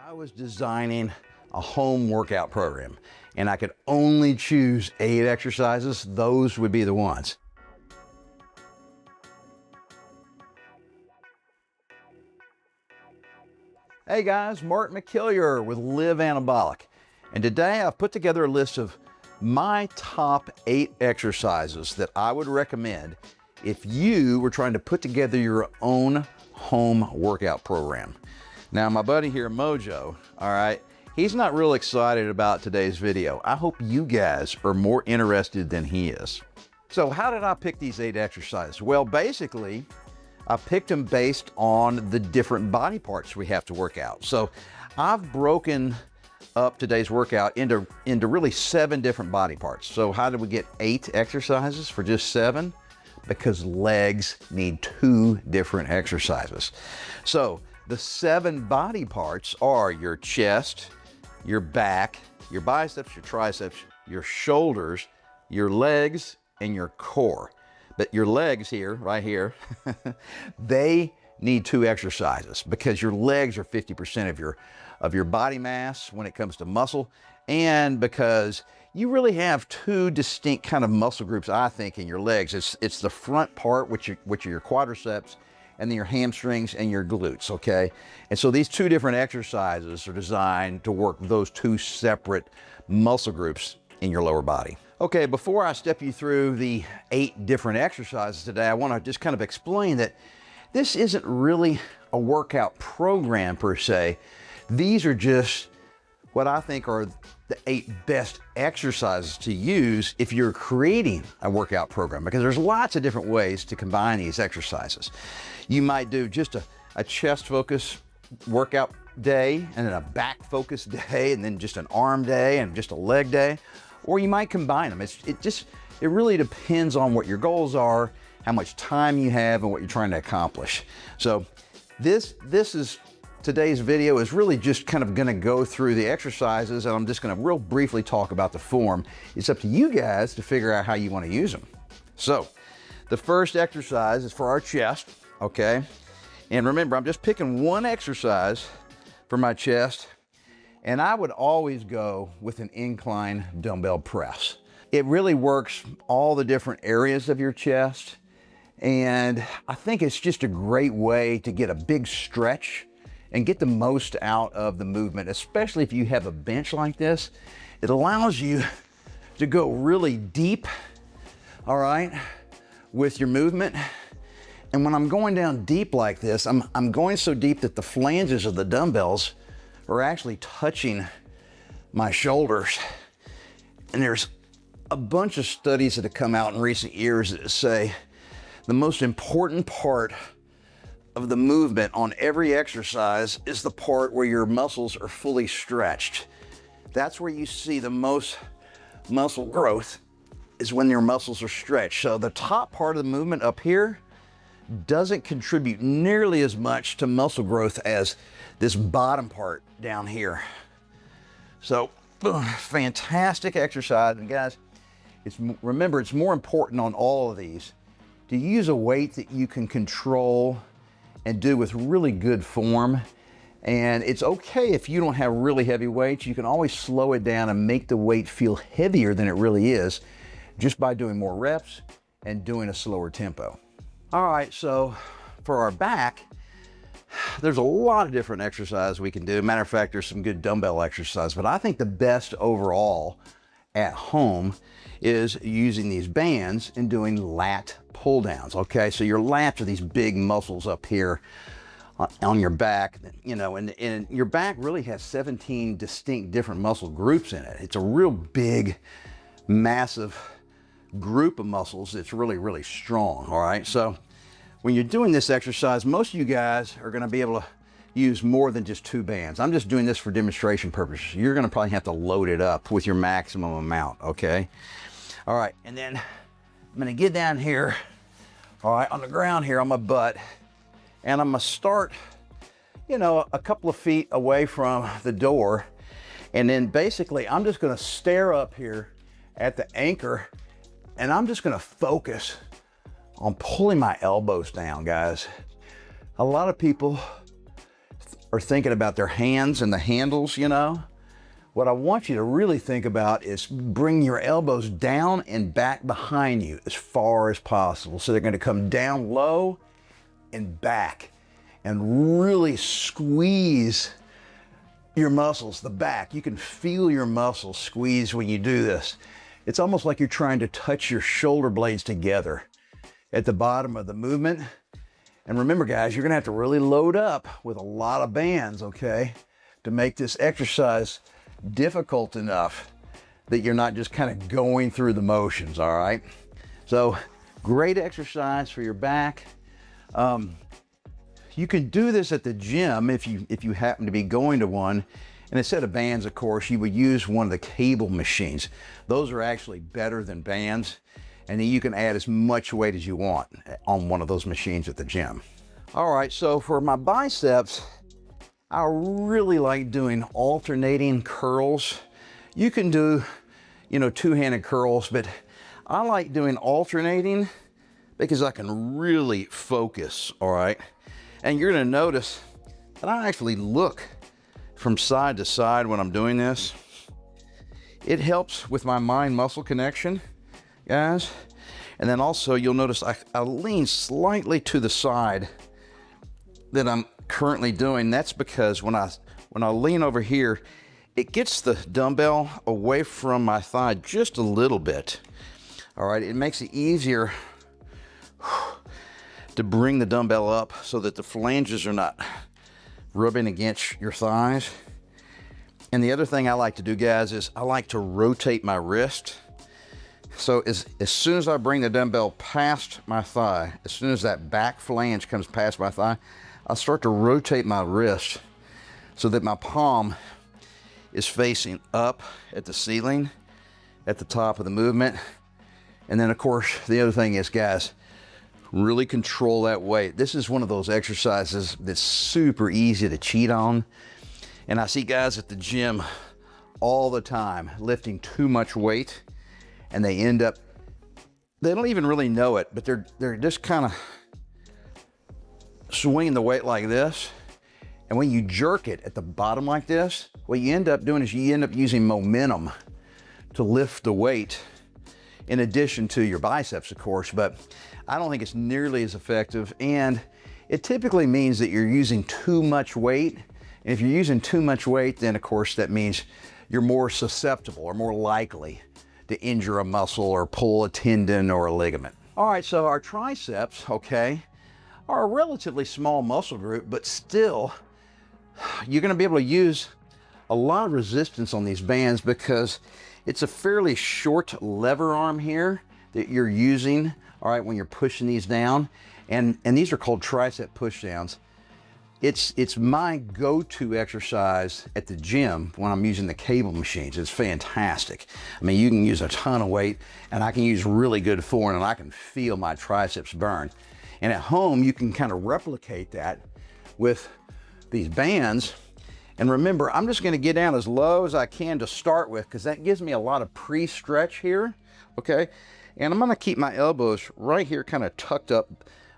I was designing a home workout program and I could only choose 8 exercises, those would be the ones. Hey guys, Mark McIlyar with Live Anabolic. And today I've put together a list of my top 8 exercises that I would recommend if you were trying to put together your own home workout program. Now my buddy here, Mojo, all right, he's not real excited about today's video. I hope you guys are more interested than he is. So how did I pick these 8 exercises? Well, basically, I picked them based on the different body parts we have to work out. So I've broken up today's workout into really 7 different body parts. So how did we get 8 exercises for just 7? Because legs need 2 different exercises. So the 7 body parts are your chest, your back, your biceps, your triceps, your shoulders, your legs, and your core. But your legs here, right here, they need 2 exercises because your legs are 50% of your body mass when it comes to muscle, and because you really have 2 distinct kind of muscle groups, I think, in your legs. It's the front part, which are your quadriceps, and then your hamstrings and your glutes, okay? And so these 2 different exercises are designed to work those 2 separate muscle groups in your lower body. Okay, before I step you through the 8 different exercises today, I want to just kind of explain that this isn't really a workout program per se. These are just what I think are the 8 best exercises to use if you're creating a workout program, because there's lots of different ways to combine these exercises. You might do just a chest focus workout day, and then a back focus day, and then just an arm day and just a leg day. Or you might combine them. It really depends on what your goals are, how much time you have, and what you're trying to accomplish. So today's video is really just kind of gonna go through the exercises, and I'm just gonna real briefly talk about the form. It's up to you guys to figure out how you wanna use them. So the first exercise is for our chest, okay? And remember, I'm just picking one exercise for my chest, and I would always go with an incline dumbbell press. It really works all the different areas of your chest, and I think it's just a great way to get a big stretch and get the most out of the movement, especially if you have a bench like this. It allows you to go really deep, all right, with your movement. And when I'm going down deep like this, I'm going so deep that the flanges of the dumbbells are actually touching my shoulders. And there's a bunch of studies that have come out in recent years that say the most important part of the movement on every exercise is the part where your muscles are fully stretched. That's where you see the most muscle growth, is when your muscles are stretched. So the top part of the movement up here doesn't contribute nearly as much to muscle growth as this bottom part down here. So fantastic exercise. And guys, remember, it's more important on all of these to use a weight that you can control and do with really good form. And it's okay if you don't have really heavy weights. You can always slow it down and make the weight feel heavier than it really is just by doing more reps and doing a slower tempo. All right, so for our back, there's a lot of different exercises we can do. Matter of fact, there's some good dumbbell exercise, but I think the best overall at home is using these bands and doing lat pull downs, okay? So your lats are these big muscles up here on your back, you know, and your back really has 17 distinct different muscle groups in it. It's a real big, massive group of muscles that's really, really strong, all right? So when you're doing this exercise, most of you guys are gonna be able to use more than just 2 bands. I'm just doing this for demonstration purposes. You're gonna probably have to load it up with your maximum amount, okay? All right, and then I'm gonna get down here, all right, on the ground here on my butt, and I'm gonna start, you know, a couple of feet away from the door, and then basically I'm just gonna stare up here at the anchor, and I'm just gonna focus on pulling my elbows down, guys. A lot of people are thinking about their hands and the handles, you know, what I want you to really think about is bring your elbows down and back behind you as far as possible. So they're going to come down low and back, and really squeeze your muscles, the back. You can feel your muscles squeeze when you do this. It's almost like you're trying to touch your shoulder blades together at the bottom of the movement. And remember, guys, you're gonna have to really load up with a lot of bands, okay, to make this exercise difficult enough that you're not just kind of going through the motions, all right? So, great exercise for your back. You can do this at the gym if you happen to be going to one. And instead of bands, of course, you would use one of the cable machines. Those are actually better than bands. And then you can add as much weight as you want on one of those machines at the gym. All right, so for my biceps, I really like doing alternating curls. You can do, you know, two-handed curls, but I like doing alternating because I can really focus, all right? And you're gonna notice that I actually look from side to side when I'm doing this. It helps with my mind-muscle connection, guys. And then also you'll notice I lean slightly to the side that I'm currently doing. That's because when I lean over here, it gets the dumbbell away from my thigh just a little bit. All right, it makes it easier to bring the dumbbell up so that the flanges are not rubbing against your thighs. And the other thing I like to do, guys, is I like to rotate my wrist. So as soon as I bring the dumbbell past my thigh, as soon as that back flange comes past my thigh, I start to rotate my wrist so that my palm is facing up at the ceiling at the top of the movement. And then, of course, the other thing is, guys, really control that weight. This is one of those exercises that's super easy to cheat on. And I see guys at the gym all the time lifting too much weight, and they don't even really know it, but they're just kind of swinging the weight like this. And when you jerk it at the bottom like this, what you end up doing is you end up using momentum to lift the weight, in addition to your biceps, of course, but I don't think it's nearly as effective. And it typically means that you're using too much weight. And if you're using too much weight, then of course that means you're more susceptible or more likely to injure a muscle or pull a tendon or a ligament. All right, so our triceps, okay, are a relatively small muscle group, but still, you're gonna be able to use a lot of resistance on these bands because it's a fairly short lever arm here that you're using, all right, when you're pushing these down. And these are called tricep push downs. It's my go-to exercise at the gym when I'm using the cable machines. It's fantastic. I mean, you can use a ton of weight, and I can use really good form, and I can feel my triceps burn. And at home, you can kind of replicate that with these bands. And remember, I'm just gonna get down as low as I can to start with, because that gives me a lot of pre-stretch here, okay? And I'm gonna keep my elbows right here kind of tucked up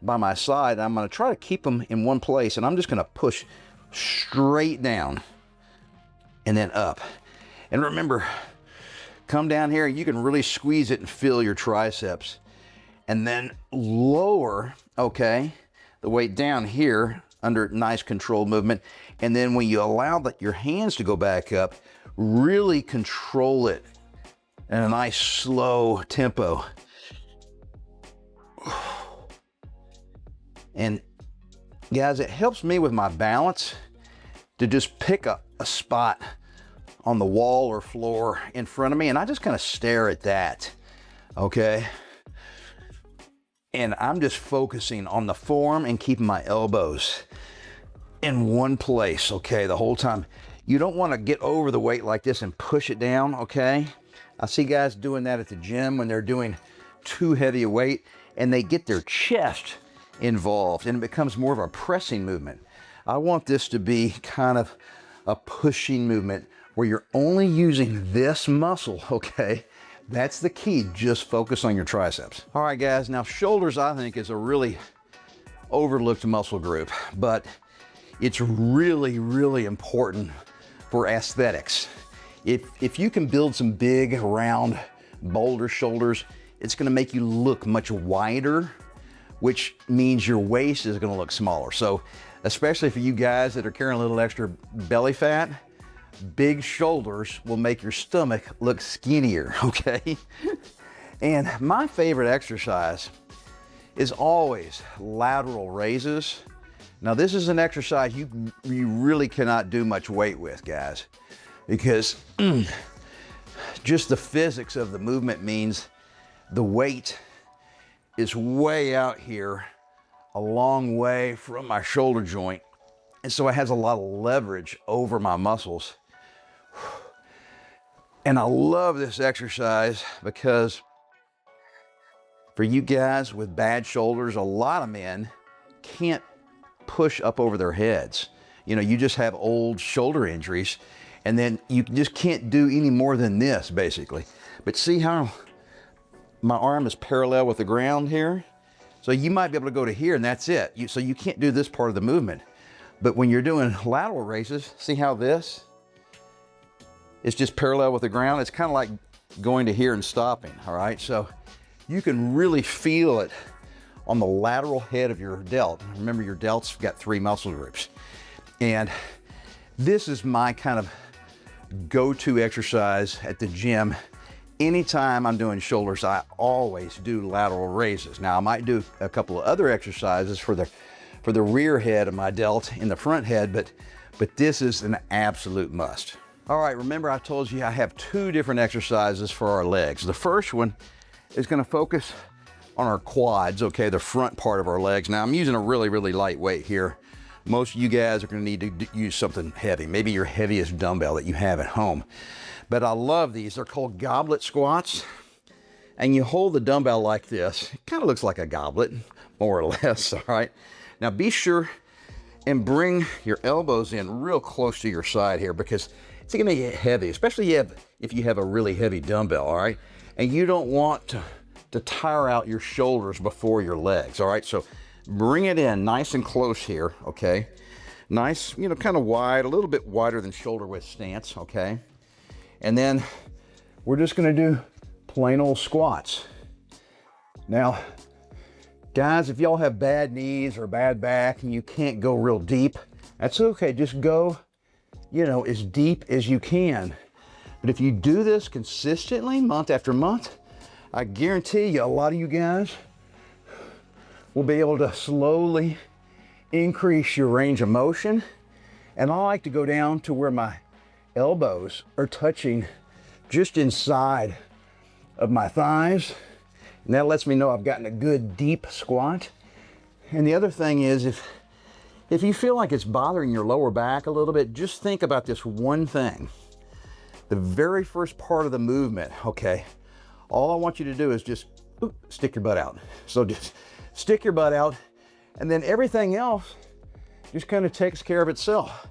by my side. I'm gonna try to keep them in one place, and I'm just gonna push straight down and then up. And remember, come down here, you can really squeeze it and feel your triceps. And then lower, okay, the weight down here under nice controlled movement. And then when you allow your hands to go back up, really control it in a nice slow tempo. And guys, it helps me with my balance to just pick a spot on the wall or floor in front of me, and I just kind of stare at that, okay? And I'm just focusing on the form and keeping my elbows in one place, okay, the whole time. You don't want to get over the weight like this and push it down, okay? I see guys doing that at the gym when they're doing too heavy a weight, and they get their chest involved, and it becomes more of a pressing movement. I want this to be kind of a pushing movement where you're only using this muscle, okay? That's the key. Just focus on your triceps. All right, guys, now shoulders, I think, is a really overlooked muscle group, but It's really, really important for aesthetics. If you can build some big, round, boulder shoulders, it's gonna make you look much wider, which means your waist is gonna look smaller. So, especially for you guys that are carrying a little extra belly fat, big shoulders will make your stomach look skinnier, okay? And my favorite exercise is always lateral raises. Now this is an exercise you really cannot do much weight with, guys, because just the physics of the movement means the weight is way out here, a long way from my shoulder joint. And so it has a lot of leverage over my muscles. And I love this exercise because for you guys with bad shoulders, a lot of men can't push up over their heads. You know, you just have old shoulder injuries, and then you just can't do any more than this, basically. But see how my arm is parallel with the ground here? So you might be able to go to here, and that's it. So you can't do this part of the movement. But when you're doing lateral raises, see how this is just parallel with the ground? It's kind of like going to here and stopping, all right? So you can really feel it on the lateral head of your delt. Remember, your delt's got 3 muscle groups. And this is my kind of go-to exercise at the gym. Anytime I'm doing shoulders, I always do lateral raises. Now, I might do a couple of other exercises for the rear head of my delt in the front head, but this is an absolute must. All right, remember I told you I have 2 different exercises for our legs. The first one is gonna focus on our quads, okay, the front part of our legs. Now I'm using a really, really light weight here. Most of you guys are gonna need to use something heavy, maybe your heaviest dumbbell that you have at home. But I love these. They're called goblet squats. And you hold the dumbbell like this. It kind of looks like a goblet, more or less, all right? Now be sure and bring your elbows in real close to your side here, because it's gonna get heavy, especially if you have a really heavy dumbbell, all right? And you don't want to tire out your shoulders before your legs, all right? So bring it in nice and close here, okay? Nice, you know, kind of wide, a little bit wider than shoulder width stance, okay? And then we're just gonna do plain old squats. Now, guys, if y'all have bad knees or bad back and you can't go real deep, that's okay, just go, you know, as deep as you can. But if you do this consistently, month after month, I guarantee you a lot of you guys will be able to slowly increase your range of motion. And I like to go down to where my elbows are touching just inside of my thighs. And that lets me know I've gotten a good deep squat. And the other thing is, if you feel like it's bothering your lower back a little bit, just think about this one thing. The very first part of the movement, okay, all I want you to do is just stick your butt out. So just stick your butt out, and then everything else just kind of takes care of itself.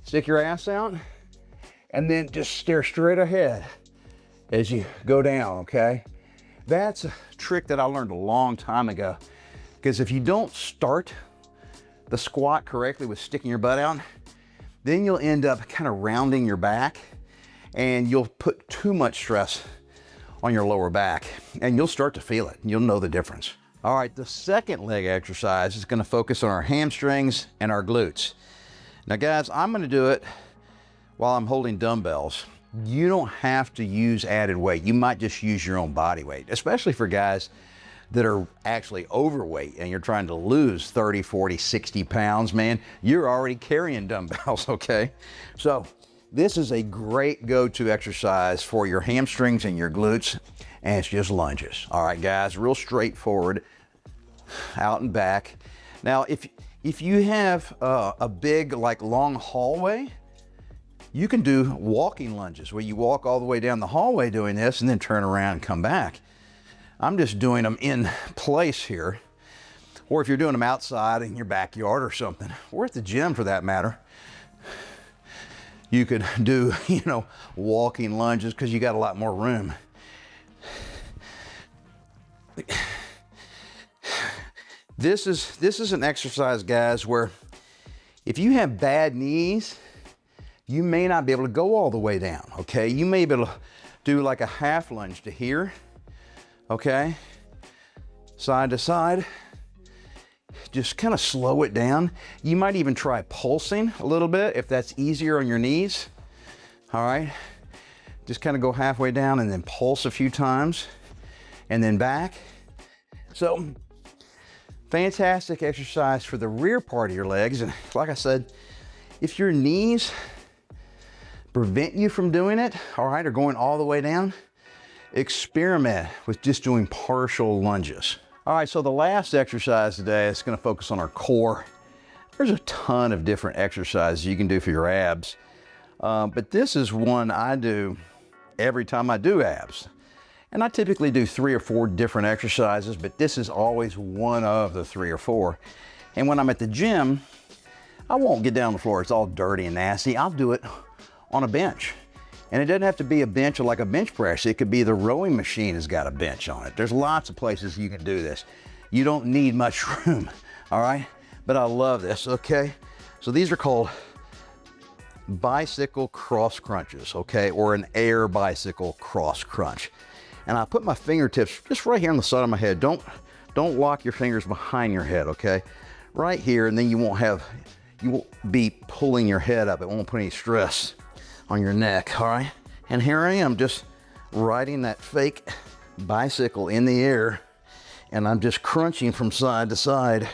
Stick your ass out, and then just stare straight ahead as you go down, okay? That's a trick that I learned a long time ago, because if you don't start the squat correctly with sticking your butt out, then you'll end up kind of rounding your back, and you'll put too much stress on your lower back, and you'll start to feel it. You'll know the difference. All right, the second leg exercise is gonna focus on our hamstrings and our glutes. Now guys, I'm gonna do it while I'm holding dumbbells. You don't have to use added weight. You might just use your own body weight, especially for guys that are actually overweight and you're trying to lose 30, 40, 60 pounds, man. You're already carrying dumbbells, okay? So this is a great go-to exercise for your hamstrings and your glutes, and it's just lunges. All right, guys, real straightforward, out and back. Now, if you have a big, like, long hallway, you can do walking lunges where you walk all the way down the hallway doing this and then turn around and come back. I'm just doing them in place here. Or if you're doing them outside in your backyard or something, or at the gym for that matter, you could do, you know, walking lunges because you got a lot more room. This is an exercise, guys, where If you have bad knees, you may not be able to go all the way down, okay? You may be able to do like a half lunge to here, okay? Side to side. Just kind of slow it down. You might even try pulsing a little bit if that's easier on your knees. All right, just kind of go halfway down and then pulse a few times and then back. So fantastic exercise for the rear part of your legs. And like I said, if your knees prevent you from doing it, all right, or going all the way down, experiment with just doing partial lunges. All right, so the last exercise today is going to focus on our core. There's a ton of different exercises you can do for your abs, but this is one I do every time I do abs. And I typically do 3 or 4 different exercises, but this is always one of the 3 or 4. And when I'm at the gym, I won't get down on the floor. It's all dirty and nasty. I'll do it on a bench. And it doesn't have to be a bench like a bench press. It could be the rowing machine has got a bench on it. There's lots of places you can do this. You don't need much room, all right? But I love this, okay? So these are called bicycle cross crunches, okay? Or an air bicycle cross crunch. And I put my fingertips just right here on the side of my head. Don't lock your fingers behind your head, okay? Right here, and then you won't be pulling your head up. It won't put any stress on your neck, all right? And here I am just riding that fake bicycle in the air, and I'm just crunching from side to side,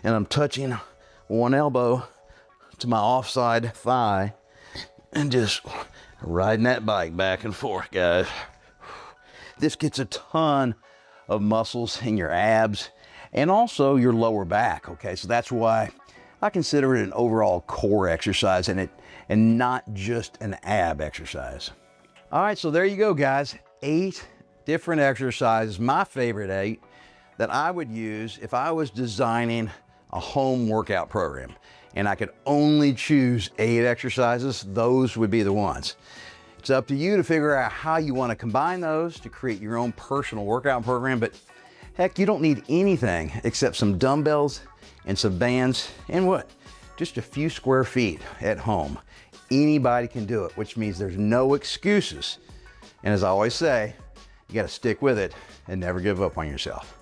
and I'm touching one elbow to my offside thigh and just riding that bike back and forth, guys. This gets a ton of muscles in your abs and also your lower back, okay? So that's why I consider it an overall core exercise and not just an ab exercise. All right, so there you go, guys. 8 different exercises, my favorite 8, that I would use if I was designing a home workout program. And I could only choose 8 exercises, those would be the ones. It's up to you to figure out how you want to combine those to create your own personal workout program. But heck, you don't need anything except some dumbbells and some bands and what? Just a few square feet at home. Anybody can do it, which means there's no excuses. And as I always say, you got to stick with it and never give up on yourself.